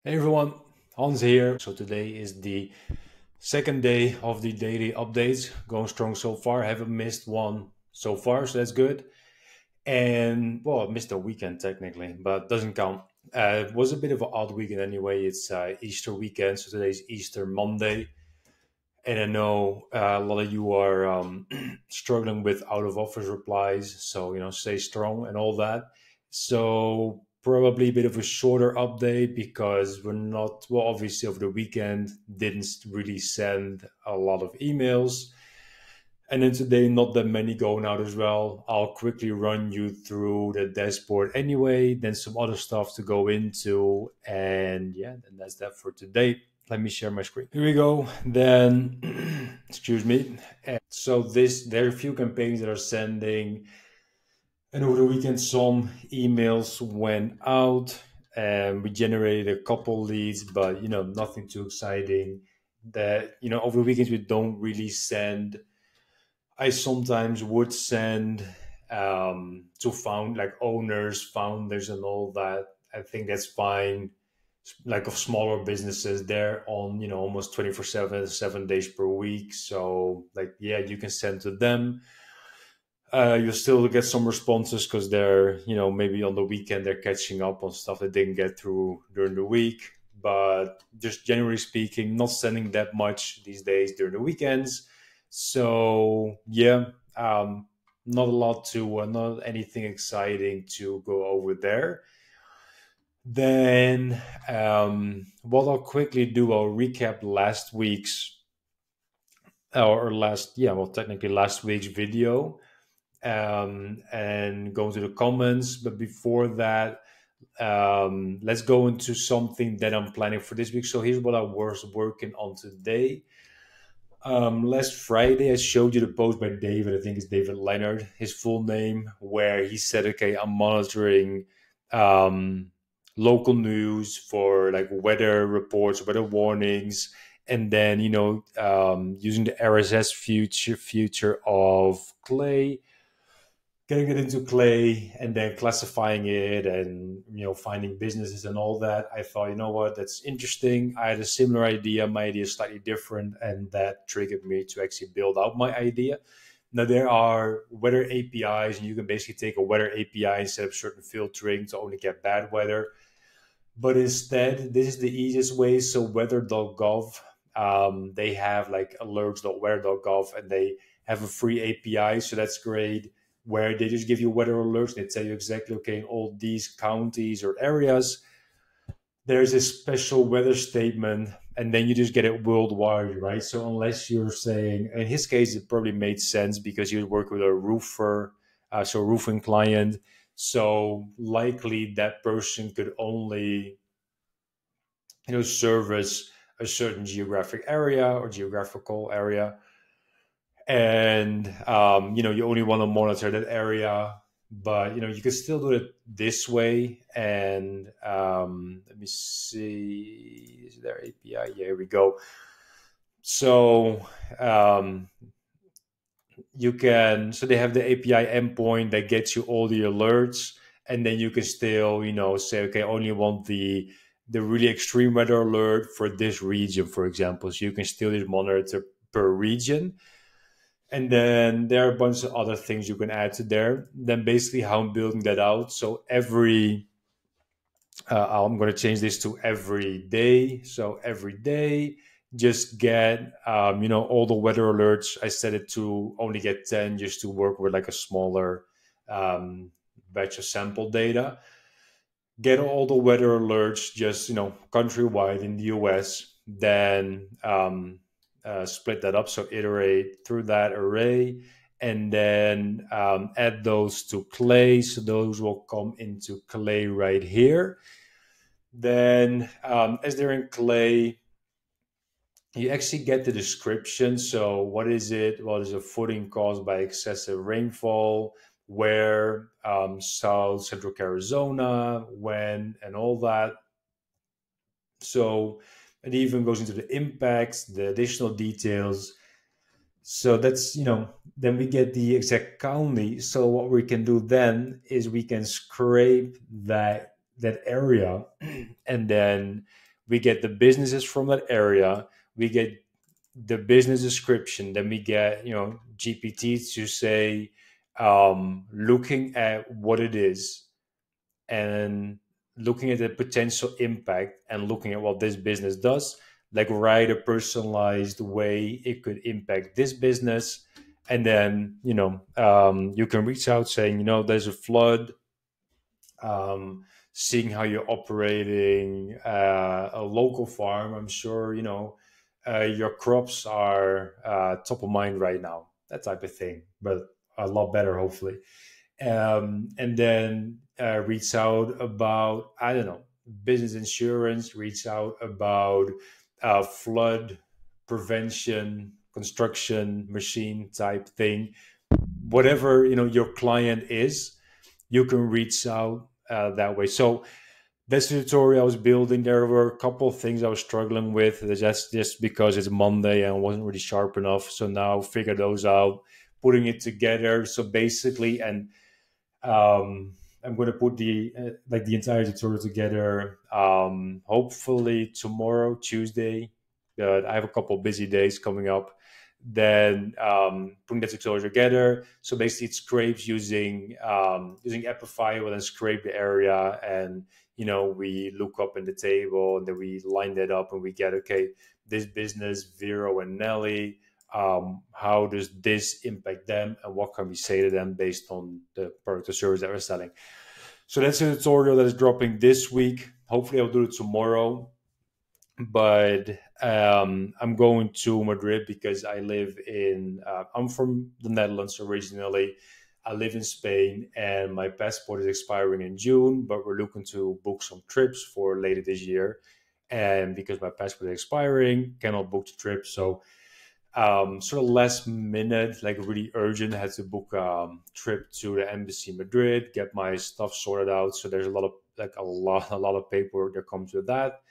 Hey everyone, Hans here. So today is the second day of the daily updates. Going strong so far. Haven't missed one so far, so that's good. And well, I missed a weekend technically, but doesn't count. It was a bit of an odd weekend anyway. It's Easter weekend, so today's Easter Monday. And I know a lot of you are struggling with out of office replies, so stay strong and all that. So probably a bit of a shorter update because we're not well. Obviously, over the weekend didn't really send a lot of emails, and then today not that many going out as well. I'll quickly run you through the dashboard anyway, then some other stuff to go into, and yeah, and that's that for today. Let me share my screen. Here we go. Then, excuse me. So there are a few campaigns that are sending, and over the weekend some emails went out, and we generated a couple leads, but nothing too exciting. That over the weekends we don't really send. I sometimes would send to found like owners, founders, and all that. I think that's fine. Like of smaller businesses, they're on almost 24/7, 7 days per week. So like yeah, you can send to them. You'll still get some responses because they're maybe on the weekend they're catching up on stuff they didn't get through during the week. But just generally speaking, not sending that much these days during the weekends. So yeah, not a lot to not anything exciting to go over there. Then what I'll quickly do, I'll recap last week's or last yeah, well technically last week's video, and go into the comments. But before that, let's go into something that I'm planning for this week. So here's what I was working on today. Last Friday, I showed you the post by David. I think it's David Leonard, his full name, where he said, "Okay, I'm monitoring um, local news for like weather reports, weather warnings, and then using the RSS future of Clay, getting it into Clay, and then classifying it, and finding businesses and all that." I thought, you know what, that's interesting. I had a similar idea. My idea is slightly different, and that triggered me to actually build out my idea. Now there are weather APIs, and you can basically take a weather API and set up certain filtering to only get bad weather. But instead, this is the easiest way. So weather.gov, they have like alerts.weather.gov, and they have a free API. So that's great, where they just give you weather alerts. They tell you exactly, okay, in all these counties or areas, there's a special weather statement, and then you just get it worldwide, right? So unless you're saying, in his case, it probably made sense because you work with a roofer, so a roofing client. So likely that person could only service a certain geographic area or geographical area, and you only want to monitor that area. But you can still do it this way. And let me see, is there API? Yeah, here we go. So you can, so they have the API endpoint that gets you all the alerts, and then you can still say, okay, I only want the really extreme weather alert for this region, for example. So you can still just monitor per region. And then there are a bunch of other things you can add to there. Then basically how I'm building that out. So I'm going to change this to every day. So every day, just get, all the weather alerts. I set it to only get 10 just to work with like a smaller um, batch of sample data. Get all the weather alerts just, countrywide in the US. Then split that up. So iterate through that array, and then add those to Clay. So those will come into Clay right here. Then as they're in Clay, you actually get the description. So what is it? Well, is a flooding caused by excessive rainfall? Where? South Central Arizona, when, and all that. So it even goes into the impacts, the additional details. So that's, then we get the exact county. So what we can do then is we can scrape that area, and then we get the businesses from that area, we get the business description, then we get, GPT to say, looking at what it is and looking at the potential impact and looking at what this business does, like write a personalized way it could impact this business. And then, you can reach out saying, there's a flood, seeing how you're operating a local farm. I'm sure, your crops are top of mind right now, that type of thing, but a lot better, hopefully. And then reach out about, I don't know, business insurance, reach out about flood prevention, construction, machine type thing. Whatever, your client is, you can reach out that way. So that's the tutorial I was building. There were a couple of things I was struggling with. That's just because it's Monday and I wasn't really sharp enough. So now figure those out, putting it together. So basically, and I'm going to put the entire tutorial together. Hopefully tomorrow, Tuesday. I have a couple of busy days coming up. Then putting the tutorial together. So basically, it scrapes using Epify. Will then scrape the area, and we look up in the table, and then we line that up, and we get, okay, this business, Vero and Nelly, how does this impact them, and what can we say to them based on the product or service that we're selling. So that's a tutorial that is dropping this week. Hopefully I'll do it tomorrow, but I'm going to Madrid because I'm from the Netherlands originally. I live in Spain and my passport is expiring in June, but we're looking to book some trips for later this year. And because my passport is expiring, cannot book the trip. So sort of last minute, like really urgent, I had to book a trip to the embassy in Madrid, get my stuff sorted out. So there's a lot of paperwork that comes with that.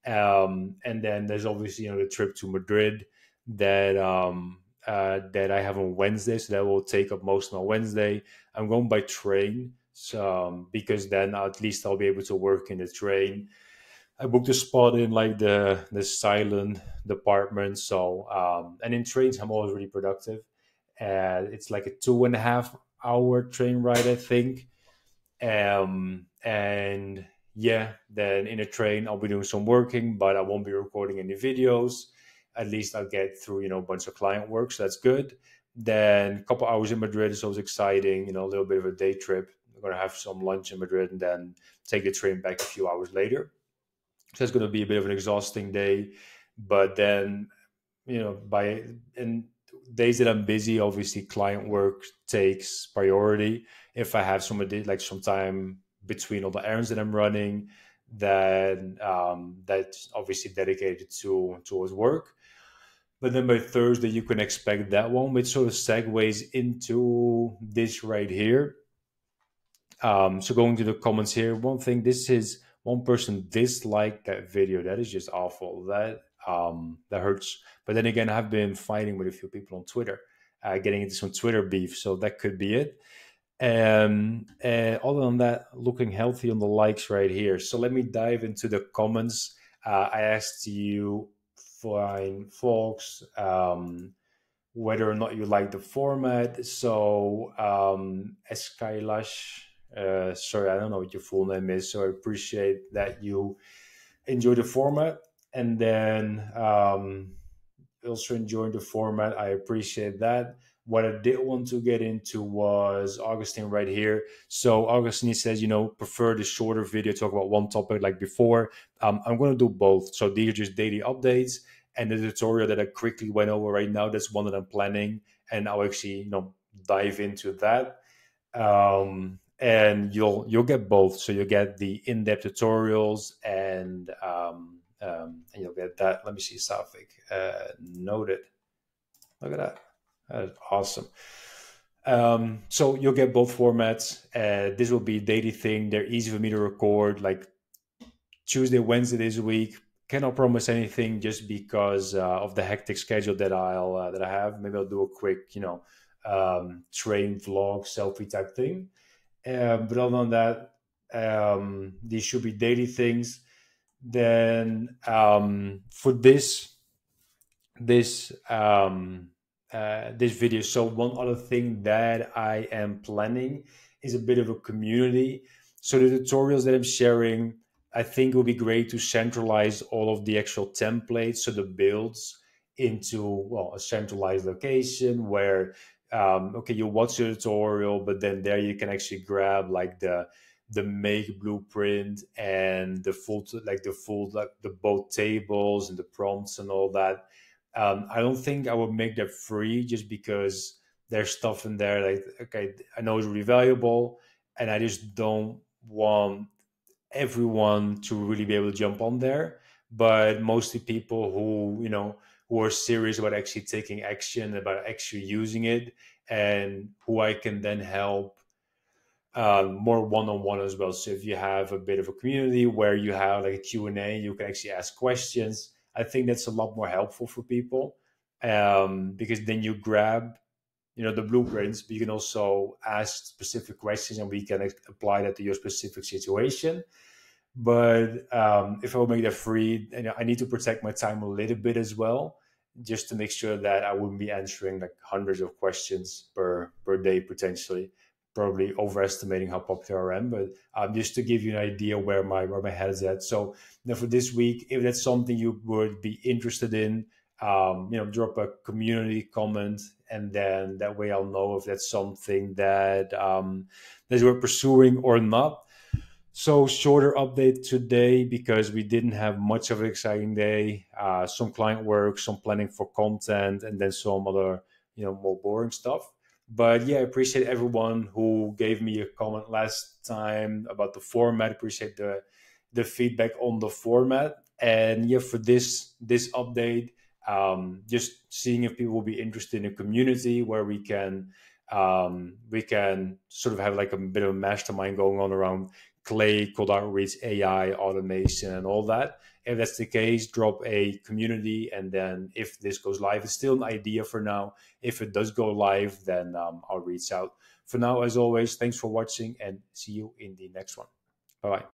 And then there's obviously, the trip to Madrid that that I have on Wednesday. So that will take up most of my Wednesday. I'm going by train, so because then at least I'll be able to work in the train. I booked a spot in like the silent department. So and in trains, I'm always really productive. And it's like a 2.5 hour train ride, I think. And yeah, then in a train, I'll be doing some working, but I won't be recording any videos. At least I'll get through, a bunch of client work. So that's good. Then a couple hours in Madrid is always exciting, a little bit of a day trip. I'm going to have some lunch in Madrid and then take the train back a few hours later. So it's going to be a bit of an exhausting day. But then, by in days that I'm busy, obviously client work takes priority. If I have some time between all the errands that I'm running, then that's obviously dedicated towards work. But then by Thursday, you can expect that one, which sort of segues into this right here. So going to the comments here, one thing, this is one person disliked that video. That is just awful. That hurts. But then again, I've been fighting with a few people on Twitter, getting into some Twitter beef. So that could be it. Other than that, looking healthy on the likes right here. So let me dive into the comments. I asked you, fine folks, whether or not you like the format. So Eskailash, sorry, I don't know what your full name is. So I appreciate that you enjoy the format. And then also enjoying the format. I appreciate that. What I did want to get into was Augustine right here. So Augustine says, prefer the shorter video, talk about one topic like before. I'm going to do both. So these are just daily updates. And the tutorial that I quickly went over right now, that's one that I'm planning. And I'll actually, dive into that. And you'll get both. So you'll get the in-depth tutorials and you'll get that. Let me see, Safik. Noted. Look at that. That's awesome. So you'll get both formats. This will be a daily thing. They're easy for me to record, like Tuesday, Wednesday this week. Cannot promise anything just because of the hectic schedule that I have. Maybe I'll do a quick, train vlog, selfie type thing. But other than that, these should be daily things. Then for this this video, so one other thing that I am planning is a bit of a community. So the tutorials that I'm sharing, I think it would be great to centralize all of the actual templates, so the builds, into, well, a centralized location where okay, you watch the tutorial, but then there you can actually grab like the make blueprint and the full, like the both tables and the prompts and all that. I don't think I would make that free, just because there's stuff in there like, okay, I know it's really valuable, and I just don't want everyone to really be able to jump on there. But mostly people who, who are serious about actually taking action, about actually using it, and who I can then help more one-on-one as well. So if you have a bit of a community where you have like a Q&A, you can actually ask questions. I think that's a lot more helpful for people, because then you grab, the blueprints, but you can also ask specific questions, and we can apply that to your specific situation. But if I will make that free, I need to protect my time a little bit as well, just to make sure that I wouldn't be answering like hundreds of questions per day potentially. Probably overestimating how popular I am, but just to give you an idea where my head is at. So for this week, if that's something you would be interested in, drop a community comment, and then that way I'll know if that's something that we're pursuing or not. So shorter update today because we didn't have much of an exciting day. Some client work, some planning for content, and then some other, more boring stuff. But yeah, I appreciate everyone who gave me a comment last time about the format. Appreciate the feedback on the format. And yeah, for this update, just seeing if people will be interested in a community where we can sort of have like a bit of a mastermind going on around Clay, cold outreach, AI, automation, and all that. If that's the case, drop a community, and then if this goes live, it's still an idea for now. If it does go live, then I'll reach out. For now, as always, thanks for watching, and see you in the next one. Bye bye.